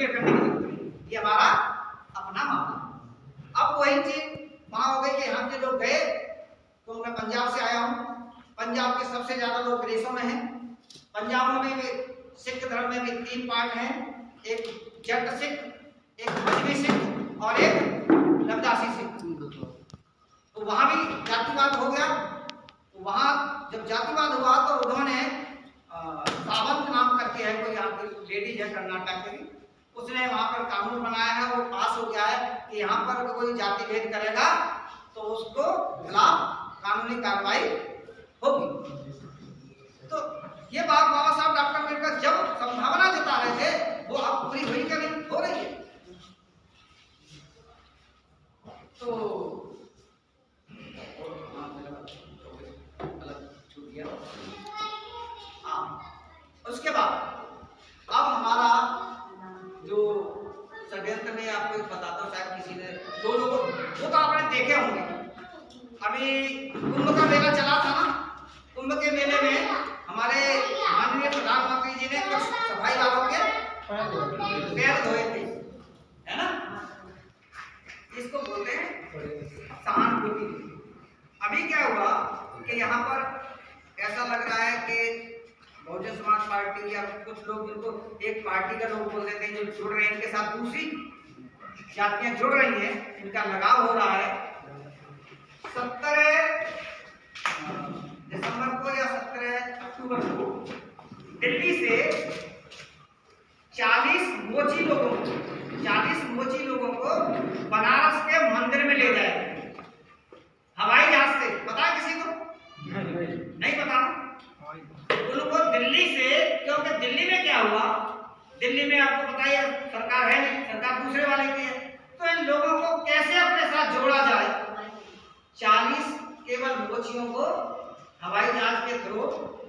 Create करने की जरूरत नहीं, ये हमारा अपना मामला। अब वही चीज वहां हो गई कि यहाँ के लोग गए, तो मैं पंजाब से आया हूँ, पंजाब के सबसे ज्यादा लोग विदेशों में हैं। पंजाब में भी सिख धर्म में भी 3 पार्ट हैं, एक जट सिख, एक मजहबी सिख और एक लद्दाखी सिख। तो वहां भी जातिवाद हो गया। तो वहां जब जातिवाद हुआ तो उन्होंने सावंत नाम करके है कोई यहाँ की लेडीज है कर्नाटक की, उसने वहां पर कानून बनाया है, वो पास हो गया है कि यहाँ पर कोई जाति भेद करेगा तो उसको खिलाफ कानूनी कार्रवाई होगी। तो ये बात बाबा साहब डॉक्टर अम्बेडकर जब संभावना जता रहे थे वो अब पूरी हुई क्या नहीं, हो रही है। तो उसके बाद अब हमारा जो षड्यंत्र में आपको एक बताता हूँ, शायद किसी ने दो लोगों वो तो आपने देखे होंगे। अभी कुंभ का मेला चला था ना, कुंभ के मेले में हमारे माननीय प्रधानमंत्री जी ने कुछ सफाई वालों के पैर धोए थे, है ना, इसको बोलते हैं सहानुभूति। अभी क्या हुआ कि यहाँ पर ऐसा लग रहा है कि बहुजन समाज पार्टी या कुछ लोग जिनको एक पार्टी का लोग बोल देते हैं, जो जुड़ रहे हैं इनके साथ दूसरी जातियां जुड़ रही हैं, इनका लगाव हो रहा है। 17 दिसंबर को या 17 अक्टूबर को दिल्ली से 40 मोची लोगों को बनारस के मंदिर में ले जाए हवाई जहाज से। पता है किसी को? नहीं पता। उनको दिल्ली से, क्योंकि दिल्ली में क्या हुआ, दिल्ली में आपको पता ही है सरकार है नहीं, सरकार दूसरे वाले की है, तो इन लोगों को कैसे अपने साथ जोड़ा जाए। 40 केवल मोचियों को हवाई जहाज के थ्रू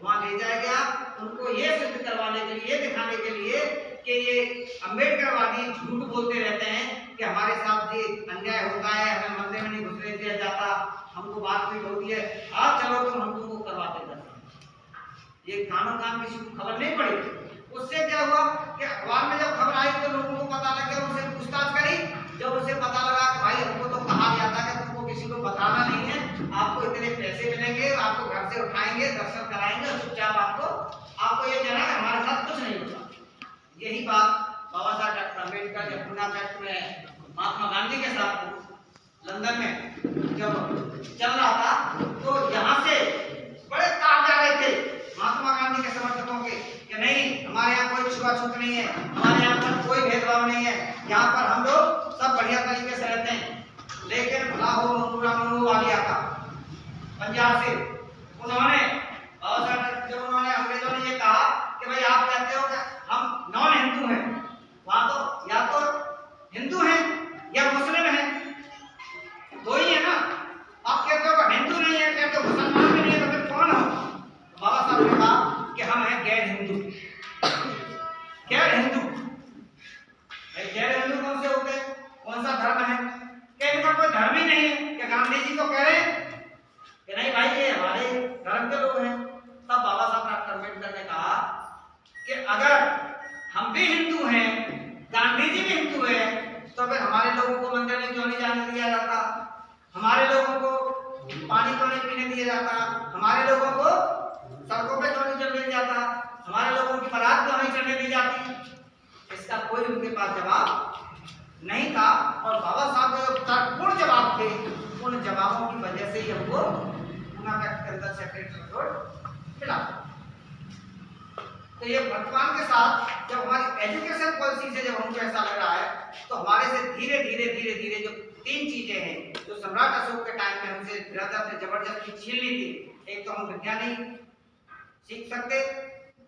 वहां ले जाया गया, उनको ये सिद्ध करवाने के लिए, दिखाने के लिए कि ये अम्बेडकरवादी झूठ बोलते रहते हैं कि हमारे साथ ये अन्याय होता है, हमें मंदिर में नहीं घुसने दिया जाता, हमको बात भी होती है, आज चलो तो हम तुमको करवाते जाते। ये कानों काम किसी को खबर नहीं पड़ी। उससे क्या हुआ कि अखबार में जब खबर आई तो लोगों को पता लग गया, उनसे पूछताछ करी, जब उसे पता लगा कि भाई हमको तो कहा गया था कि तुमको किसी को बताना नहीं है, आपको इतने पैसे मिलेंगे, आपको घर से उठाएंगे, दर्शन कराएंगे और चुपचाप आपको ये जना हमारे साथ कुछ नहीं होता। यही बात बाबा साहब डॉक्टर अम्बेडकर जब पूना फैक्ट में महात्मा गांधी के साथ लंदन में जब चल रहा था, तो यहाँ से बड़े तार जा रहे थे महात्मा गांधी के समर्थकों के कि नहीं, हमारे यहाँ कोई छुआछूत नहीं है, हमारे यहाँ पर कोई भेदभाव नहीं है, यहाँ पर हम लोग सब बढ़िया तरीके से रहते हैं। लेकिन भला हो मंगूरा मंगू वालिया का पंजाब से, उन्होंने जब उन्होंने अंग्रेजों ने ये कहा कि भाई आप कहते हो कि हम नॉन हिंदू हैं, वहां तो या तो हिंदू हैं या मुस्लिम हैं, दो ही है ना, आप कहते हो कि हिंदू नहीं है, कहते हो मुसलमान भी नहीं है, तो फिर कौन हो? बाबा साहब ने कहा कि हम हैं गैर हिंदू। गैर हिंदू, गैर हिंदू कौन से होते हैं, कौन सा धर्म है? क्या इनका कोई धर्म ही नहीं है? कि गांधी जी को कह रहे हैं कि नहीं भाई ये हमारे धर्म के लोग हैं। तब बाबा साहब डॉक्टर अम्बेडकर ने कहा कि अगर हम भी हिंदू हैं, गांधी जी भी हिंदू है, तो फिर हमारे लोगों को मंदिर में क्यों नहीं जाने दिया जाता, हमारे लोगों को पानी क्यों नहीं पीने दिया जाता, हमारे लोगों को सड़कों पे क्यों नहीं चलने दिया जाता, हमारे लोगों की बारात क्यों नहीं चलने दी जाती? इसका कोई उनके पास जवाब नहीं था। और बाबा साहब के जो तर्कपूर्ण जवाब थे, उन जवाबों की वजह से ही हमको पूना फैक्ट के अंदर सेक्रेटरी रोड मिला। तो ये वर्तमान के साथ जब हमारी एजुकेशन पॉलिसी से जब हमको ऐसा लग रहा है, तो हमारे से धीरे धीरे जो 3 चीजें हैं जो सम्राट अशोक के टाइम में हमसे जबरदस्ती छीन ली थी, एक तो हम विद्या नहीं सीख सकते,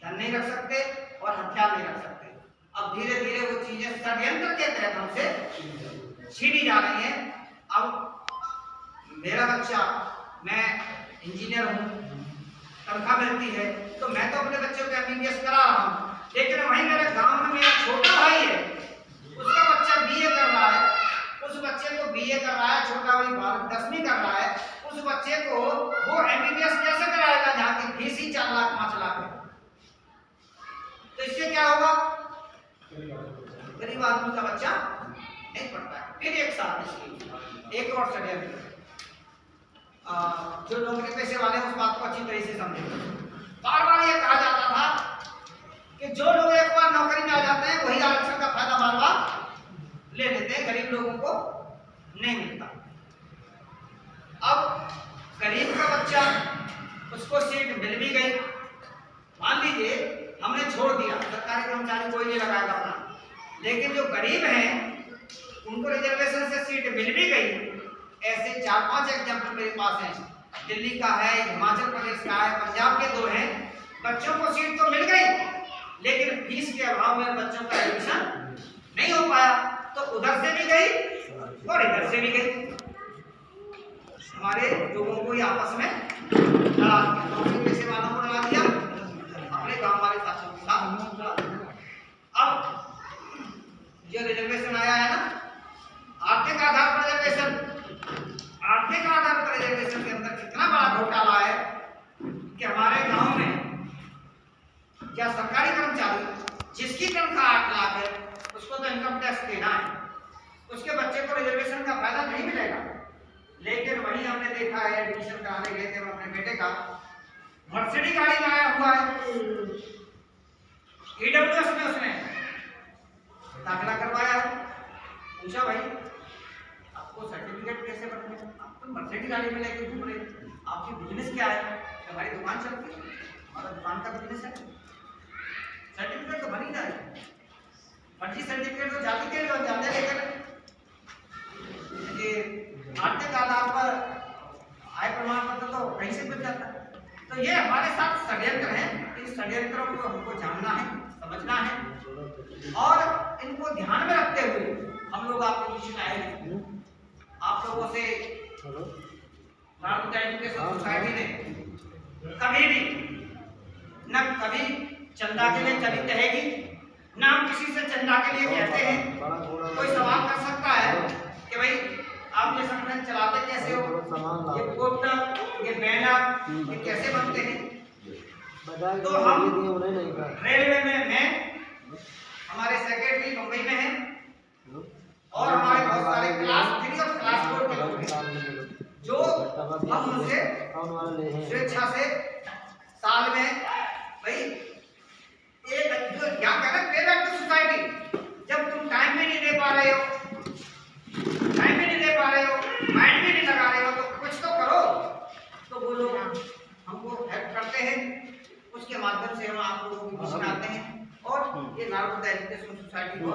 धन नहीं रख सकते और हथियार नहीं रख सकते। अब धीरे धीरे वो चीजें षड्यंत्र के तहत हमसे छीनी जा रही हैं। अब मेरा बच्चा, मैं इंजीनियर हूँ, तनख्वाह मिलती है, तो मैं तो अपने बच्चों को MBBS करा रहा हूँ, लेकिन वहीं मेरे गांव में मेरा छोटा भाई है, उसका बच्चा BA कर रहा है, उस बच्चे को BA कर रहा है, छोटा भाई 10वीं कर रहा है, उस बच्चे को वो MBBS कैसे कराएगा जहाँ की फीस ही 4 लाख 5 लाख है? तो इससे क्या होगा? गरीब आदमी का बच्चा नहीं पढ़ता है। फिर एक साथ इसलिए एक और षड्यंत्र, जो नौकरी पेशे वाले उस बात को अच्छी तरह से समझे। बार बार ये कहा जाता था कि जो लोग एक बार नौकरी में आ जाते हैं वही आरक्षण का फायदा बार बार ले लेते हैं, गरीब लोगों को नहीं मिलता। अब गरीब का बच्चा, उसको सीट मिल भी गई, मान लीजिए हमने छोड़ दिया, सरकारी कर्मचारी कोई नहीं लगाएगा अपना, लेकिन जो गरीब हैं उनको रिजर्वेशन से सीट मिल भी गई। ऐसे 4-5 एग्जाम्पल मेरे पास हैं, दिल्ली का है, हिमाचल प्रदेश का है, पंजाब के 2 हैं। बच्चों को सीट तो मिल गई, लेकिन फीस के अभाव में बच्चों का एडमिशन नहीं हो पाया, तो उधर से भी गई और इधर से भी गई। हमारे लोगों को आपस में लड़ा दिया, नौकरी पेशे वालों को लड़ा दिया, अपने गांव वाले साथियों के साथ लड़ा दिया। अब जो रिजर्वेशन आया है ना, आर्थिक आधार पर रिजर्वेशन, आर्थिक आधार पर रिजर्वेशन के अंदर कितना बड़ा घोटाला है कि हमारे गांव में क्या सरकारी कर्मचारी जिसकी तनख्वाह 8 लाख है उसको तो इनकम टैक्स देना है, उसके बच्चे को रिजर्वेशन का फायदा नहीं मिलेगा। लेकिन वहीं हमने देखा है, एडमिशन कराने गए थे अपने बेटे का, मर्सिडीज गाड़ी लाया हुआ है, ईडब्ल्यूएस में उसने दाखिला करवाया है। पूछा भाई आपको सर्टिफिकेट कैसे बन गया, आप तो मर्सिडीज गाड़ी में लेके घूम रहे, आपकी बिजनेस क्या है? हमारी दुकान चलती है, हमारा दुकान का बिजनेस है, सर्टिफिकेट तो बन ही जाए, फर्जी सर्टिफिकेट तो जाति के लिए जाते हैं, लेकिन ये आर्थिक आधार पर आय प्रमाण पत्र तो कहीं से मिल जाता है। तो ये हमारे साथ षड्यंत्र हैं, इन षड्यंत्रों को हमको जानना है, समझना है, और इनको ध्यान में रखते हुए हम लोग आपको बीच में आए हैं। आप लोगों से भारत एजुकेशन सोसाइटी ने कभी भी न कभी चंदा के लिए कभी कहेगी, ना हम किसी से चंदा के लिए कहते हैं। कोई सवाल कर सकता है कि भाई आप ये संगठन चलाते कैसे हो, ये पोस्टर, ये बैनर, ये कैसे बनते हैं? तो हम रेलवे में हैं, हमारे सेक्रेटरी मुंबई में हैं, और हमारे बहुत सारे क्लास 3 और क्लास 4 के लोग हैं, जो हम उनसे स्वेच्छा से साल में भाई एक जो क्या कहना पे बैक टू सोसाइटी, जब तुम टाइम भी नहीं दे पा रहे हो, टाइम भी नहीं दे पा रहे हो, माइंड भी नहीं लगा रहे हो, तो कुछ तो करो। तो वो लोग हमको हेल्प करते हैं, उसके माध्यम से हम आप लोगों के बीच में आते हैं और ये नालंदा एजुकेशन सोसाइटी को